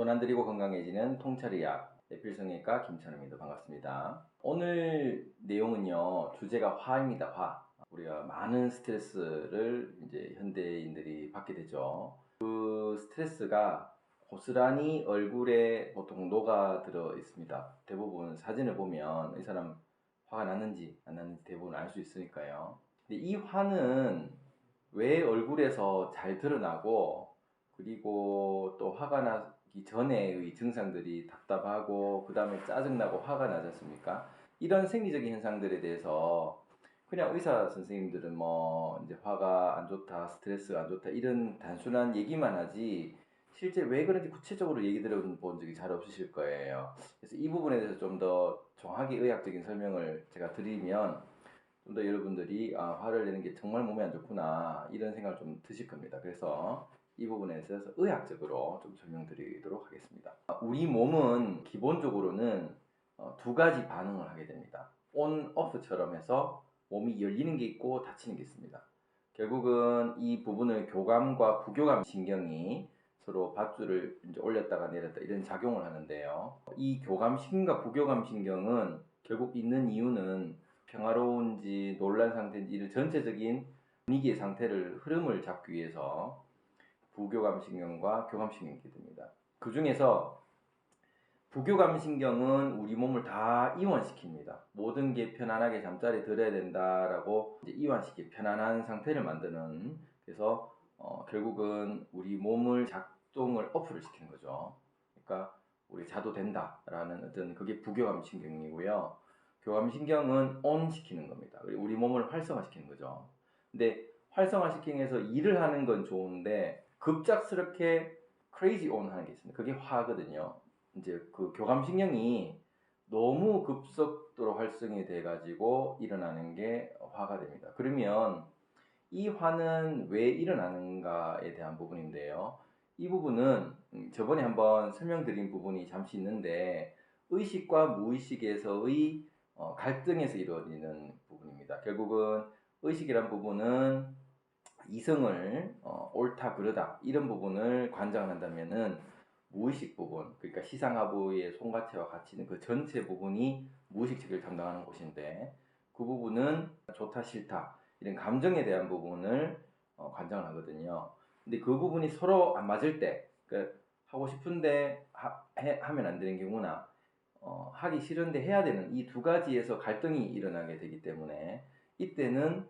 돈 안 들이고 건강해지는 통찰의학 내필성형외과 김찬우입니다. 반갑습니다. 오늘 내용은요, 주제가 화입니다. 화. 우리가 많은 스트레스를 이제 현대인들이 받게 되죠. 그 스트레스가 고스란히 얼굴에 보통 녹아들어 있습니다. 대부분 사진을 보면 이 사람 화가 났는지 안 났는지 대부분 알 수 있으니까요. 근데 이 화는 왜 얼굴에서 잘 드러나고, 그리고 또 화가 나기 전에의 증상들이 답답하고 그 다음에 짜증나고 화가 나지 않습니까? 이런 생리적인 현상들에 대해서 그냥 의사 선생님들은 뭐 이제 화가 안 좋다, 스트레스가 안 좋다 이런 단순한 얘기만 하지 실제 왜 그런지 구체적으로 얘기 들어본 적이 잘 없으실 거예요. 그래서 이 부분에 대해서 좀 더 정확히 의학적인 설명을 제가 드리면 좀 더 여러분들이 화를 내는 게 정말 몸에 안 좋구나 이런 생각을 좀 드실 겁니다. 그래서 이 부분에 대해서 의학적으로 좀 설명드리도록 하겠습니다. 우리 몸은 기본적으로는 두 가지 반응을 하게 됩니다. 온, 오프처럼 해서 몸이 열리는 게 있고 닫히는 게 있습니다. 결국은 이 부분을 교감과 부교감 신경이 서로 밧줄을 이제 올렸다가 내렸다 이런 작용을 하는데요. 이 교감 신경과 부교감 신경은 결국 있는 이유는 평화로운지 놀란 상태인지 이런 전체적인 분위기의 상태를 흐름을 잡기 위해서 부교감신경과 교감신경이 있게 됩니다. 그 중에서 부교감신경은 우리 몸을 다 이완시킵니다. 모든 게 편안하게 잠자리에 들어야 된다라고 이제 이완시키 편안한 상태를 만드는, 그래서 결국은 우리 몸을 작동을 어프를 시키는 거죠. 그러니까 우리 자도 된다라는 어떤 그게 부교감신경이고요. 교감신경은 온 시키는 겁니다. 우리 몸을 활성화시키는 거죠. 근데 활성화시키면서 일을 하는 건 좋은데 급작스럽게 crazy on 하는 게 있습니다. 그게 화거든요. 이제 그 교감신경이 너무 급속도로 활성이 돼가지고 일어나는 게 화가 됩니다. 그러면 이 화는 왜 일어나는가에 대한 부분인데요. 이 부분은 저번에 한번 설명드린 부분이 잠시 있는데 의식과 무의식에서의 갈등에서 이루어지는 부분입니다. 결국은 의식이란 부분은 이성을 옳다 그르다 이런 부분을 관장한다면은 무의식 부분, 그러니까 시상하부의 손가체와 같이 있는 그 전체 부분이 무의식 체계를 담당하는 곳인데, 그 부분은 좋다 싫다 이런 감정에 대한 부분을 관장을 하거든요. 근데 그 부분이 서로 안 맞을 때, 그러니까 하고 싶은데 하면 안 되는 경우나 하기 싫은데 해야 되는 이 두 가지에서 갈등이 일어나게 되기 때문에 이때는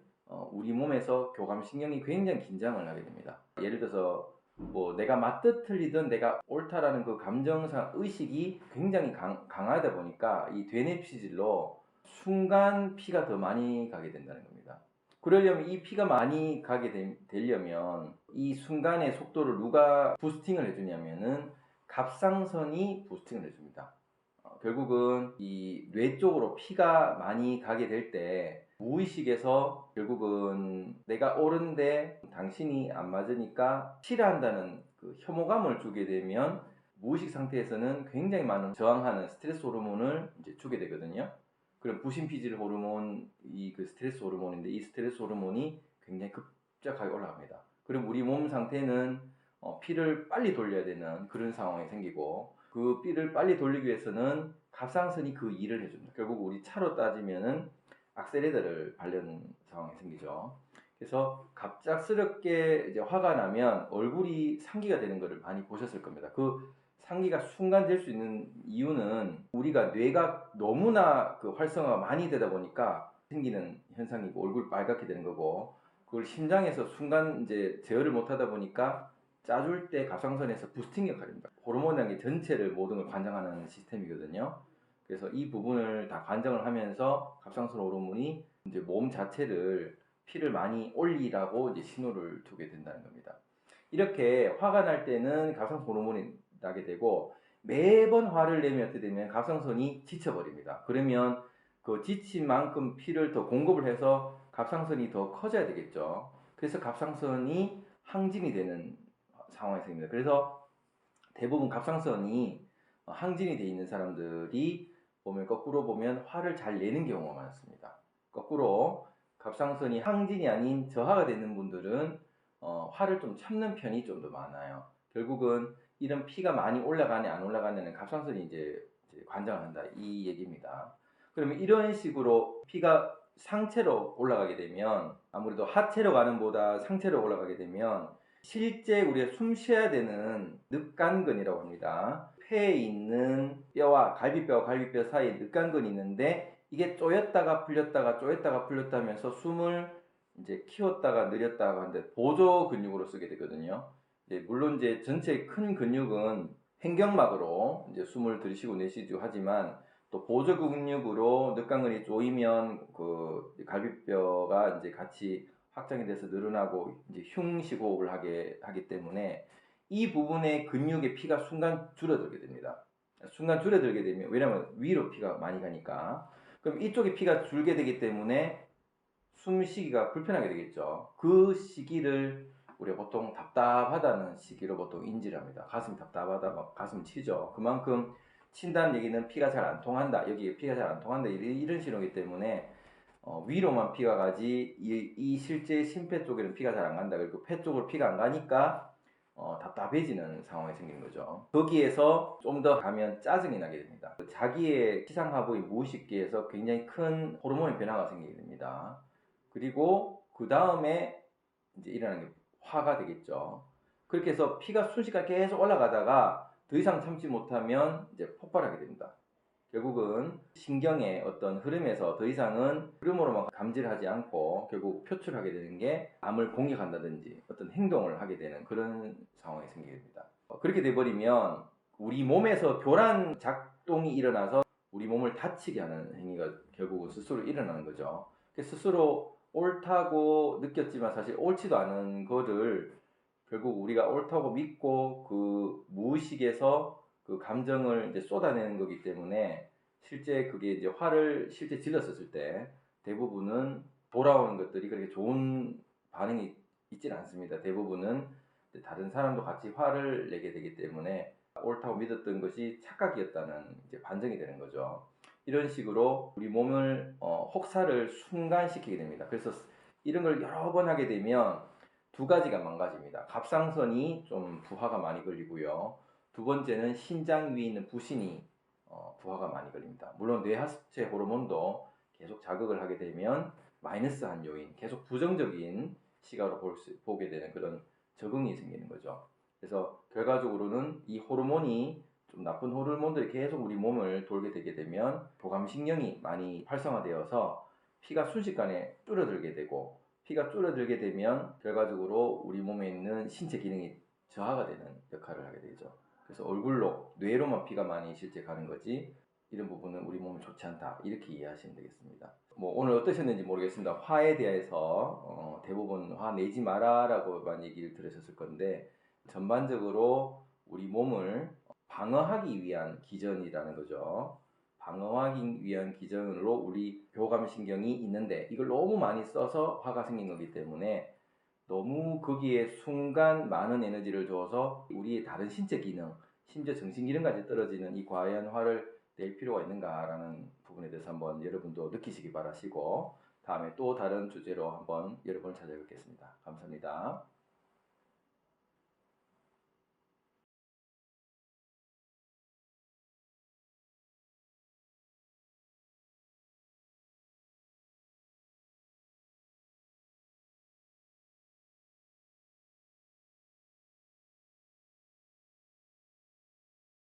우리 몸에서 교감신경이 굉장히 긴장을 하게 됩니다. 예를 들어서 뭐 내가 맞듯 틀리든 내가 옳다라는 그 감정상 의식이 굉장히 강하다 보니까 이 되뇌피질로 순간 피가 더 많이 가게 된다는 겁니다. 그러려면 이 피가 많이 가게 되려면 이 순간의 속도를 누가 부스팅을 해주냐면은 갑상선이 부스팅을 해줍니다. 결국은 이 뇌 쪽으로 피가 많이 가게 될 때 무의식에서 결국은 내가 옳은데 당신이 안 맞으니까 싫어한다는 그 혐오감을 주게 되면 무의식 상태에서는 굉장히 많은 저항하는 스트레스 호르몬을 이제 주게 되거든요. 그럼 부신피질 호르몬이 그 스트레스 호르몬인데 이 스트레스 호르몬이 굉장히 급작하게 올라갑니다. 그럼 우리 몸 상태는 피를 빨리 돌려야 되는 그런 상황이 생기고, 그 피를 빨리 돌리기 위해서는 갑상선이 그 일을 해줍니다. 결국 우리 차로 따지면은 악셀레더를 밟는 상황이 생기죠. 그래서 갑작스럽게 이제 화가 나면 얼굴이 상기가 되는 것을 많이 보셨을 겁니다. 그 상기가 순간 될 수 있는 이유는 우리가 뇌가 너무나 그 활성화가 많이 되다 보니까 생기는 현상이고 얼굴 빨갛게 되는 거고, 그걸 심장에서 순간 이제 제어를 못 하다 보니까 짜줄 때 갑상선에서 부스팅 역할입니다. 호르몬이라는 게 전체를 모든 걸 관장하는 시스템이거든요. 그래서 이 부분을 다 관장을 하면서 갑상선 호르몬이 이제 몸 자체를 피를 많이 올리라고 이제 신호를 주게 된다는 겁니다. 이렇게 화가 날 때는 갑상선 호르몬이 나게 되고, 매번 화를 내면 어떻게 되면 갑상선이 지쳐버립니다. 그러면 그 지친 만큼 피를 더 공급을 해서 갑상선이 더 커져야 되겠죠. 그래서 갑상선이 항진이 되는 상황이 생깁니다. 그래서 대부분 갑상선이 항진이 되어 있는 사람들이 보면 거꾸로 보면 화를 잘 내는 경우가 많습니다. 거꾸로 갑상선이 항진이 아닌 저하가 되는 분들은 화를 좀 참는 편이 좀 더 많아요. 결국은 이런 피가 많이 올라가냐 안 올라가냐는 갑상선이 이제 관장을 한다 이 얘기입니다. 그러면 이런 식으로 피가 상체로 올라가게 되면 아무래도 하체로 가는 보다 상체로 올라가게 되면 실제 우리가 숨 쉬어야 되는 늑간근이라고 합니다. 폐에 있는 뼈와 갈비뼈 사이에 늑간근이 있는데 이게 쪼였다가 풀렸다가 쪼였다가 풀렸다 하면서 숨을 이제 키웠다가 늘렸다가 하는데 보조 근육으로 쓰게 되거든요. 물론 이제 전체 큰 근육은 횡격막으로 이제 숨을 들이쉬고 내쉬고 하지만 또 보조 근육으로 늑간근이 쪼이면 그 갈비뼈가 이제 같이 확장이 돼서 늘어나고 이제 흉식호흡을 하기 때문에 이 부분의 근육의 피가 순간 줄어들게 됩니다. 순간 줄어들게 되면 왜냐면 위로 피가 많이 가니까 그럼 이쪽에 피가 줄게 되기 때문에 숨쉬기가 불편하게 되겠죠. 그 시기를 우리가 보통 답답하다는 시기로 보통 인지를 합니다. 가슴이 답답하다, 가슴 치죠. 그만큼 친다는 얘기는 피가 잘 안 통한다. 여기 피가 잘 안 통한다. 이런 신호이기 때문에 위로만 피가 가지 이 실제 심폐 쪽에는 피가 잘 안 간다. 그리고 폐 쪽으로 피가 안 가니까 답답해지는 상황이 생기는 거죠. 거기에서 좀 더 가면 짜증이 나게 됩니다. 자기의 시상하부의 무의식계에서 굉장히 큰 호르몬의 변화가 생기게 됩니다. 그리고 그 다음에 이제 일어나는 게 화가 되겠죠. 그렇게 해서 피가 순식간에 계속 올라가다가 더 이상 참지 못하면 이제 폭발하게 됩니다. 결국은 신경의 어떤 흐름에서 더 이상은 흐름으로만 감지를 하지 않고 결국 표출하게 되는 게 암을 공격한다든지 어떤 행동을 하게 되는 그런 상황이 생기게 됩니다. 그렇게 돼버리면 우리 몸에서 교란 작동이 일어나서 우리 몸을 다치게 하는 행위가 결국은 스스로 일어나는 거죠. 스스로 옳다고 느꼈지만 사실 옳지도 않은 거를 결국 우리가 옳다고 믿고 그 무의식에서 그 감정을 이제 쏟아내는 거기 때문에 실제 그게 이제 화를 실제 질렀었을 때 대부분은 돌아오는 것들이 그렇게 좋은 반응이 있지는 않습니다. 대부분은 다른 사람도 같이 화를 내게 되기 때문에 옳다고 믿었던 것이 착각이었다는 이제 반증이 되는 거죠. 이런 식으로 우리 몸을 혹사를 순간시키게 됩니다. 그래서 이런 걸 여러 번 하게 되면 두 가지가 망가집니다. 갑상선이 좀 부하가 많이 걸리고요. 두 번째는 신장 위에 있는 부신이 부하가 많이 걸립니다. 물론 뇌하수체 호르몬도 계속 자극을 하게 되면 마이너스한 요인, 계속 부정적인 시각으로 보게 되는 그런 적응이 생기는 거죠. 그래서 결과적으로는 이 호르몬이 좀 나쁜 호르몬들이 계속 우리 몸을 돌게 되게 되면 교감신경이 많이 활성화되어서 피가 순식간에 줄어들게 되고 피가 줄어들게 되면 결과적으로 우리 몸에 있는 신체 기능이 저하가 되는 역할을 하게 되죠. 그래서 얼굴로, 뇌로만 피가 많이 실제 가는 거지 이런 부분은 우리 몸에 좋지 않다 이렇게 이해하시면 되겠습니다. 오늘 어떠셨는지 모르겠습니다. 화에 대해서 대부분 화 내지 마라라고만 얘기를 들으셨을 건데 전반적으로 우리 몸을 방어하기 위한 기전이라는 거죠. 방어하기 위한 기전으로 우리 교감신경이 있는데 이걸 너무 많이 써서 화가 생긴 거기 때문에 너무 거기에 순간 많은 에너지를 줘서 우리의 다른 신체 기능, 심지어 정신 기능까지 떨어지는 이 과한 화를 낼 필요가 있는가라는 부분에 대해서 한번 여러분도 느끼시기 바라시고 다음에 또 다른 주제로 한번 여러분을 찾아뵙겠습니다. 감사합니다.